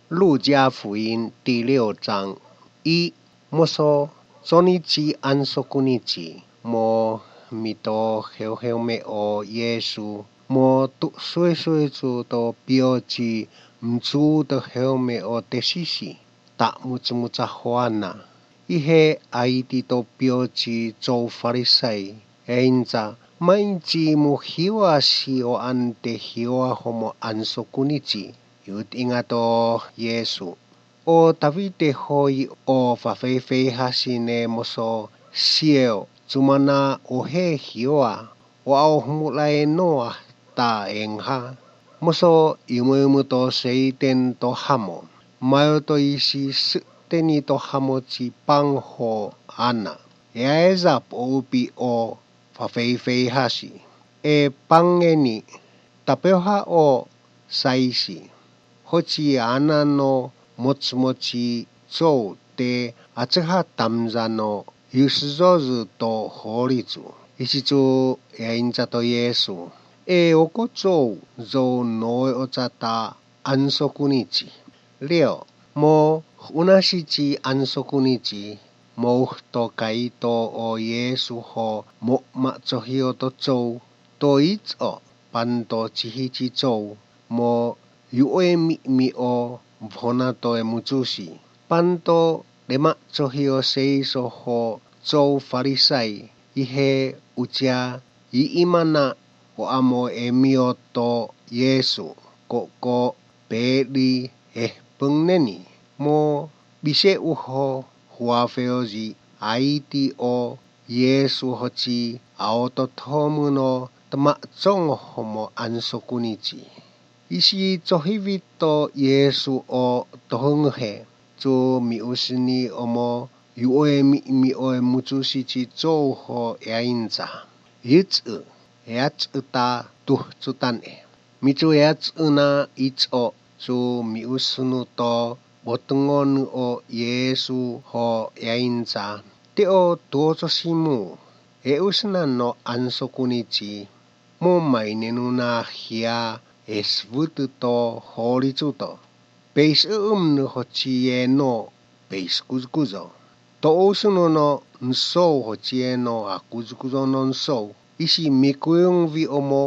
路加福音第6章1もそ初日安息日もみとへうへうめおイエスもとすいすいつと病地唔つとへうめおてししたむつむつほあなihe aiti to piochi zo farisei einza mainchi mu hiwa si o ante hiwa homo ansokunichi yut ingato Yesu o tavite hoi o fafeifei hasine moso sieo tsumana o he hiwa o ao humulae noa ta engha moso imu to seiten to hamo mayo to isi teni to hamochi pang ho ana yaeza po upi o fafeifei hasi e pangeni tapeoha o saisi hochi ana no mochimochi zo te atsuha tamza no yusuzozu to horizu isizu yainza to Yesu e okozo zo noe ochata ansokunichi leo mo unashichi ansokunichi mo to kaito o Yesu ho mo matsohio to zo to itso panto chihichi zo mo yue mi o vona to emutsushi panto de matsohio seiso ho zo farisai ihe ucha I imana o amo emio to Yesu ko pedi pungneni mo bise uho huafeoji aiti o Yesu hochi aoto tomu no tama zongo homo ansokunichi isi tohivito Yesu o tohunghe zo miusini omo yue mi o mutsushi zo ho yainza yitsu yatsu ta tuhzutan mitu yatsu na itso zo miusunu to botungon o Yesu ho yainza teo tuososimu usna no ansokunichi mo mainenu na hia esvutu to horizuto beis nu hochie no beis kuzukuzo to usuno no nso hochie no akuzukuzo no nso isi mikuyung vi omo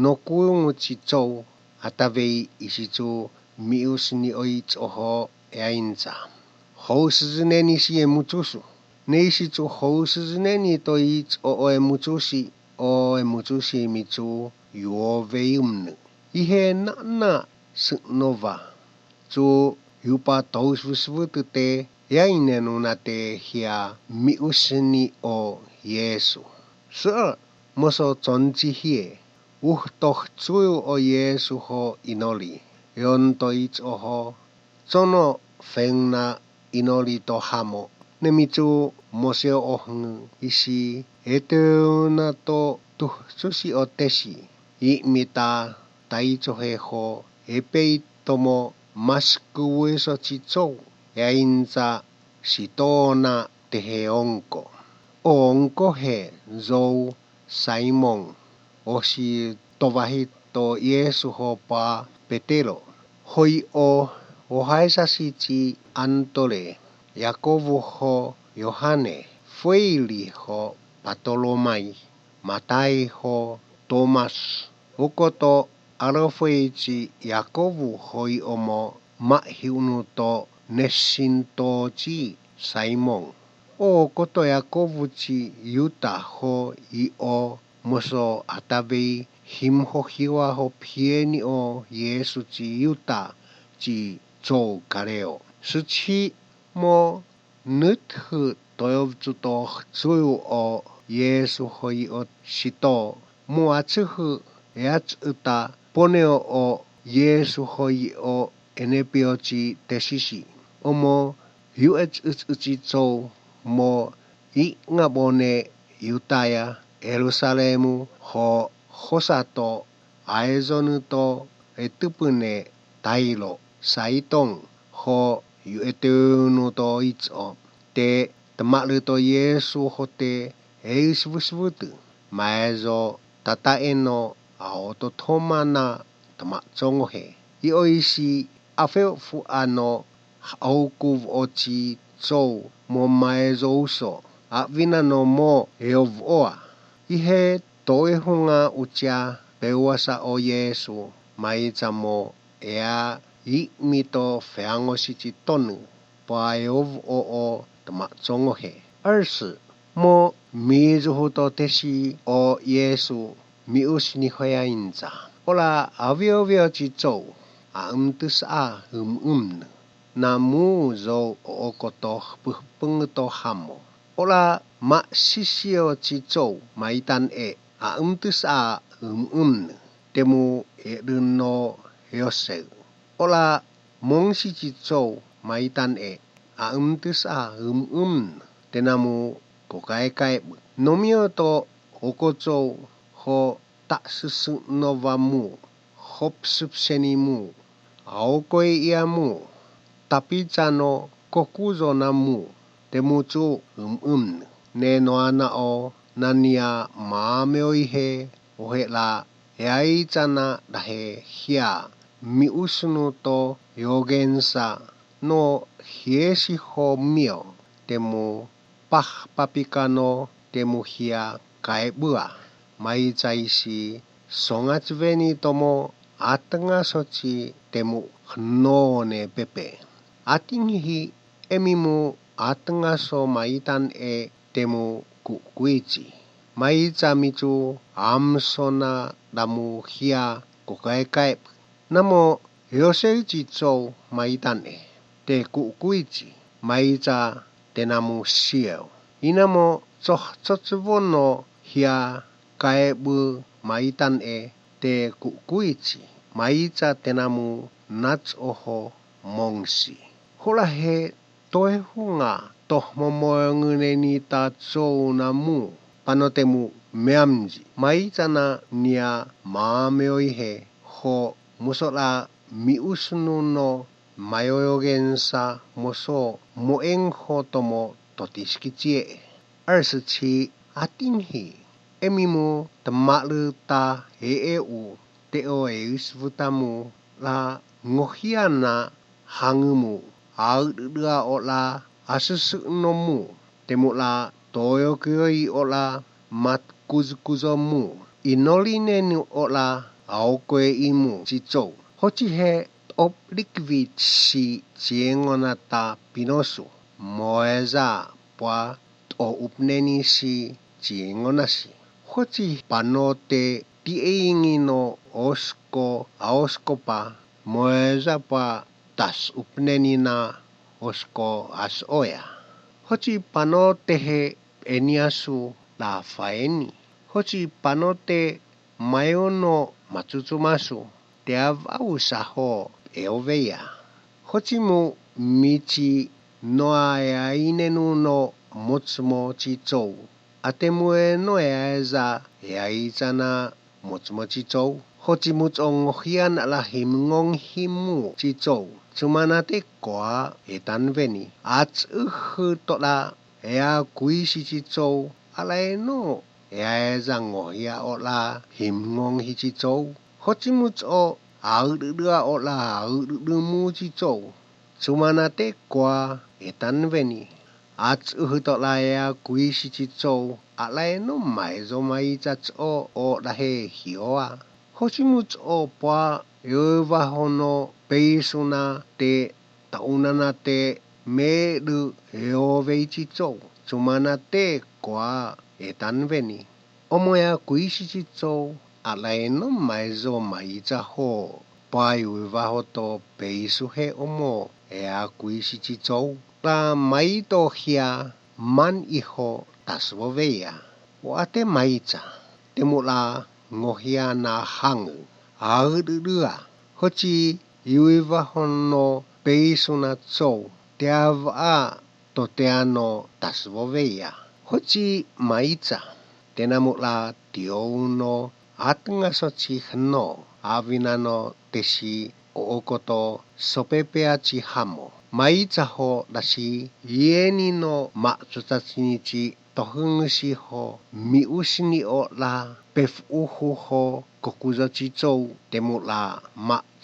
no kuyung chicho atavei isichu miusni oits oho yainza housneni si emutsusu neisichu housneni to its o emutsushi michu yuoveumnu ihe na snova chu yupa tousvutute yainenu nate hia miusni o Yesu so moso chonchi hie uhtoh tsuyu o Yesu ho inoli yon to its oho sono fengna inoli to hamo nemichu moseo ohn isi eteuna to tuhsushi o teshi imita taichohe ho epei tomo maskuweso chicho yainza sitona teheonko onko he zo Simon osi tovahi to Yesu ho pa Petero hoi o haesasichi Antole Yakobo ho Yohane Fuili ho Patolomai Matai ho Tomas ukoto Alofeichi Yakobo hoi omo mahiunu to nessintochi Simon o koto Yakobo chi Yuta ho o moso atavei himho hiwa ho pieni o Yesu chi Yuta chi zo kareo suchi mo nuthu toyovzuto tsuyu o Yesu hoi o shito mo atsuhu yatsuta poneo o Yesu hoi o enepiochi teshishi omo yuetsuchi zo mo ngabone Yutaya Yerusalemu ho hosato aezonu to etupune tailo saitong ho yuetunu to itso te tamalu to Yesu hote eisvusvutu maezo tataeno aoto tomana tamatsongohe ioisi 阿菲夫阿诺奥古沃吉州莫买州所阿维纳诺莫尤沃啊，伊嘿多伊红啊乌家贝瓦萨奥耶稣买怎么呀？伊米多非常我是只多呢，巴尤沃的嘛中我嘿。20莫米就好多的是奥耶稣米乌是你会呀因咋？后来阿维只走啊都是呢。那么就我个多不崩多哈么？后来马西西奥只走买单诶啊都是呢。Temu no yosel. Ola mong si jitso maitan tis tenamu kokai nomio to okozo ho taksusu novamu hop subsenimu aokoi iamu tapi chano kokuzo namu temuchu ne noana o nania maameo ihe ohela Yai chana dahe hia mi usnu to yogensa no hiesi ho mio temu pah papikano temu hia kaibua mai chaisi songatsveni tomo atanga sochi temu hno ne pepe atinghi emimu atanga so maitan temu kukuichi mai chamichu amsona damu hia kokai namo yosei jitso maitane te kukuichi maita tenamu siel inamo chotsvono hia kaebu maitan te kukuichi maita tenamu nats oho mongsi hola he toehunga toh momoyongene ta chou namu panotemu meamji maitana nia maameoihe ho musola miusnu no mayoyogensa moso moeng ho tomo totiskicie 27atinghi emimu temalu ta u teo eusvutamu la ngohiana hangumu audua ola asusu nomu temula toyo kyoi ola mat kuzomu inoline ni ola aokoe imu chicho hochi he oblikvi si chiengonata pinosu moeza pa o upneni si chiengonasi hochi panote tiengino osko aoskopa moeza pa tas upneni na osko asoya hochi panote he eniasu la faeni hochi panote mayono matsutsumasu te avausaho eoveya hochi mu michi noaya inenu no motsumo chichou atemue noyaeza yaizana motsumo chichou hochi mutsong hian ala himngong himu chichou chumanate kwa etanveni ats tola ea kuisi chichou alai no ea zango ya ola himngong hichichou hochimut o audua ola audumu chichou chumanate kwa etanveni ats tola ea kuisi chichou alai no maizo maitsats o dahe hioa hochimut o pa yova hono peisuna te taunana te me du eove chichou chumanate kwa etanveni omoya kuisi chichou alai no maizo maitsa ho pa yova hoto peisu he omo ea kuisi chichou la maito hia man iho tasvoveya wate maitsa temula ngohia na hangu audua hochi yova hono peisuna chou teava toteano tasvoveya hochi maitsa tenamula tiouno atanga sochi hno avinano tesi okoto sopepea chi hamo maitsa ho dashi yeni no matsutatinichi tohungushi ho miusni o la pefuhu ho kokuzo chichou temula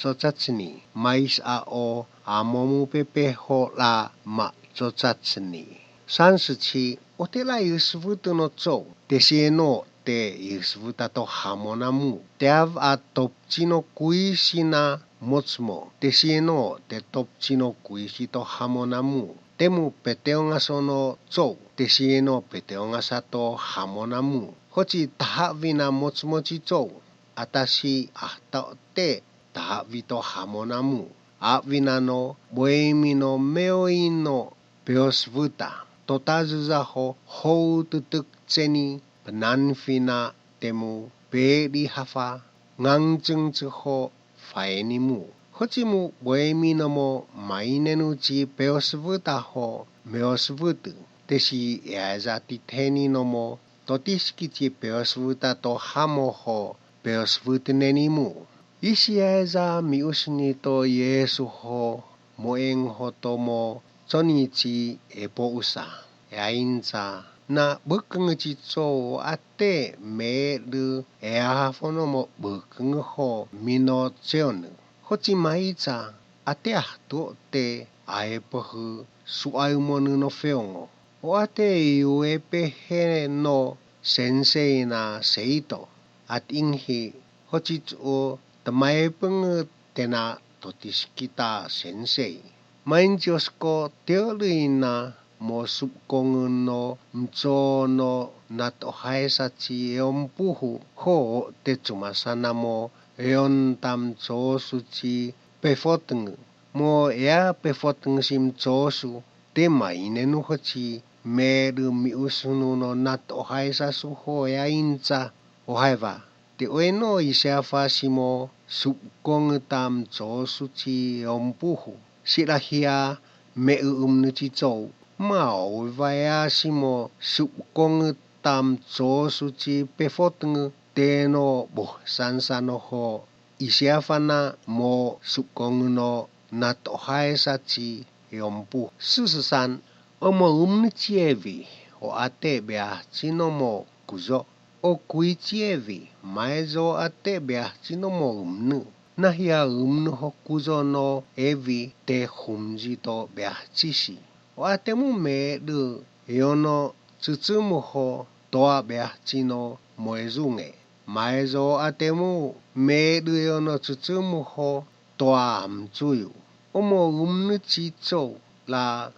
做扎子尼，买是啊哦啊莫木贝贝好啦嘛做扎子尼。37我得来有师傅都能做，这些喏得有师傅达到哈莫那木，得啊top只喏贵是那莫什么，这些喏得 top只喏贵是到哈莫那木。でもベテオンがそのゾウデシエのベテオンがさとハモナムほちタハビナモツモチゾウあたしあたってタハビとハモナムあビナのボエミのメオインのベオスブタトタズザホホウトトクチェニナンフィナデムベリハファガンチンチホファエニム호지 무 보에미노 모 마이네누지 베오스부다 호 메오스부드 대시 야자티 테니노 모 도티스키지 베오스부다 또 하모 호 베오스부드 네니무 이시야자 미우스니 또 예수 호 모엥 호또 모 조니지 에보우사 야인자 나 버긍지 조 아떼 메르 에아포노 모 버긍 호 미노 제오느 호치 마이자 아떼아 도테 아에버흐 수아유모느 노 페옹오 오아테 유에페 헤노 센세이나 세이토 아띵히 호치츠오 드마에펑 테나 도티스키타 센세이 마인지오스코 테어르이나 모습공은노 mzono natohaesachi eompuhu ho techumasanamo eon tam zosuchi pefoteng mo ea pefoteng sim zosu te mainenu hochi meru miusunu no natohaesasu ho ea inza ohaiva te oeno isiafa simo subkong tam zosuchi eompuhu sirahia meumnuchi zou mau vaya simo subkong tam zosuchi pefoteng teno boh sansano ho isiafana mo subkong no natohaesachi yompu sususan omo umnichievi o ate bea chino mo kuzo o kuichievi maezo ate bea chino mo umnu nahia umnu ho kuzo no evi te humji to bea chishi o ate mu me du yono tsutsumu ho toa bea chino moezunge maezo ate mu me du yono tsutsumu ho toa amtsuyu omo umnu chicho la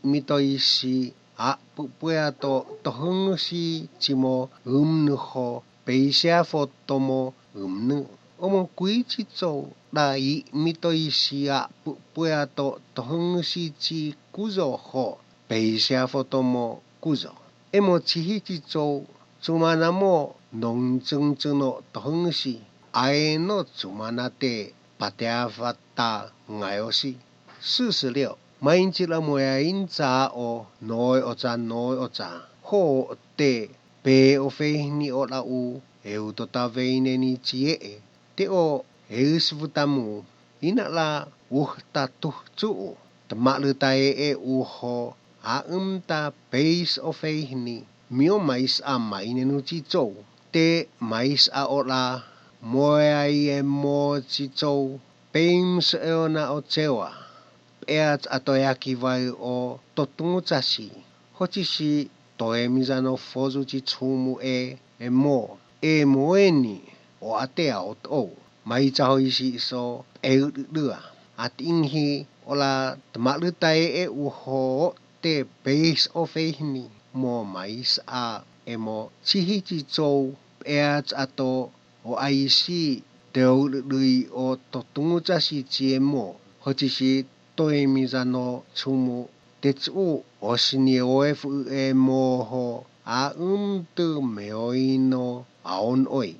mito ishi a pupuea to tohungushi chimo umnu ho peisia fotomo umnu omo kuichicho la mito ishi a pupuea to tohungushi chi kuzo ho peisia fotomo kuzo emo chihichicho chumanamo nongchungchuno tohungushi aeno chumanate pateafata ngayoshi 46毎日らもやいんざおのいおざのいおざほうてべおfe ni o la u e u to ta ve ne ni chi e te o e s vu ta mu ina la u ta tu chu ta ma lu ta e u ho a ta base o fe ni mio mais a mai ne nu chi cho te mais a o la mo ai e mo chi cho beams e ona o chewa eat atoyaki vai o totunguchashi hochishi toemiza no fozuchi tsumu e mo moeni o atea o to mai chao ishi so lua atinghi ola tamaluta e uho te base of ni mo mais a emo chihichi chou eat ato o aishi teo lui o totunguchashi chiemo hochishi toemiza no tsumu tetsu oshini ofu e moho a tu meoi no aon oi